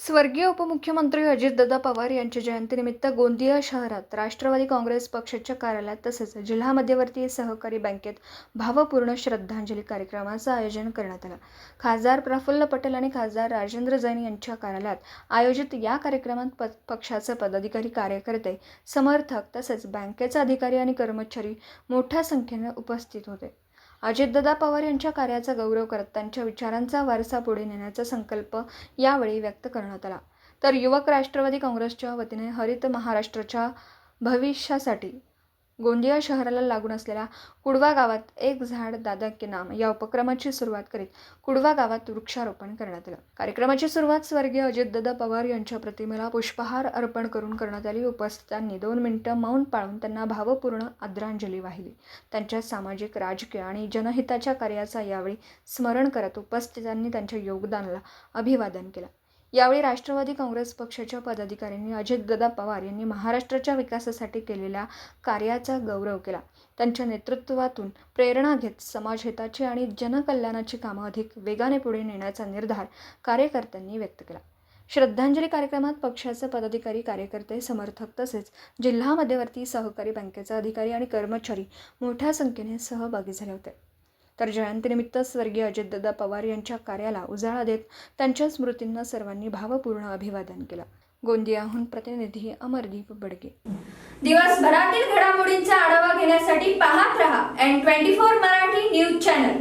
स्वर्गीय उपमुख्यमंत्री अजितदादा पवार यांच्या जयंतीनिमित्त गोंदिया शहरात राष्ट्रवादी काँग्रेस पक्षाच्या कार्यालयात तसेच जिल्हा मध्यवर्ती सहकारी बँकेत भावपूर्ण श्रद्धांजली कार्यक्रमाचं आयोजन करण्यात आलं. खासदार प्रफुल्ल पटेल आणि खासदार राजेंद्र जैन यांच्या कार्यालयात आयोजित या कार्यक्रमात पक्षाचे पदाधिकारी, कार्यकर्ते, समर्थक तसेच बँकेचे अधिकारी आणि कर्मचारी मोठ्या संख्येने उपस्थित होते. अजितदादा पवार यांच्या कार्याचा गौरव करत त्यांच्या विचारांचा वारसा पुढे नेण्याचा संकल्प यावेळी व्यक्त करण्यात आला. तर युवक राष्ट्रवादी काँग्रेसच्या वतीने हरित महाराष्ट्राच्या भविष्यासाठी गोंदिया शहराला लागून असलेल्या कुडवा गावात एक झाड दादा के नाम या उपक्रमाची सुरुवात करीत कुडवा गावात वृक्षारोपण करण्यात आलं. कार्यक्रमाची सुरुवात स्वर्गीय अजितदादा पवार यांच्या प्रतिमेला पुष्पहार अर्पण करून करण्यात आली. उपस्थितांनी 2 मिनिटं मौन पाळून त्यांना भावपूर्ण आदरांजली वाहिली. त्यांच्या सामाजिक, राजकीय आणि जनहिताच्या कार्याचा यावेळी स्मरण करत उपस्थितांनी त्यांच्या योगदानाला अभिवादन केलं. यावेळी राष्ट्रवादी काँग्रेस पक्षाच्या पदाधिकाऱ्यांनी अजितदादा पवार यांनी महाराष्ट्राच्या विकासासाठी केलेल्या कार्याचा गौरव केला. त्यांच्या नेतृत्वातून प्रेरणा घेत समाजहिताची आणि जनकल्याणाची कामं अधिक वेगाने पुढे नेण्याचा निर्धार कार्यकर्त्यांनी व्यक्त केला. श्रद्धांजली कार्यक्रमात पक्षाचे पदाधिकारी, कार्यकर्ते, समर्थक तसेच जिल्हा मध्यवर्ती सहकारी बँकेचे अधिकारी आणि कर्मचारी मोठ्या संख्येने सहभागी झाले होते. तर जयंतीनिमित्त स्वर्गीय अजितदादा पवार यांच्या कार्याला उजाळा देत त्यांच्या स्मृतींना सर्वांनी भावपूर्ण अभिवादन केलं. गोंदियाहून प्रतिनिधी अमरदीप बडगे. दिवसभरातील घडामोडींचा आढावा घेण्यासाठी पाहत रहा N24 मराठी न्यूज चॅनल.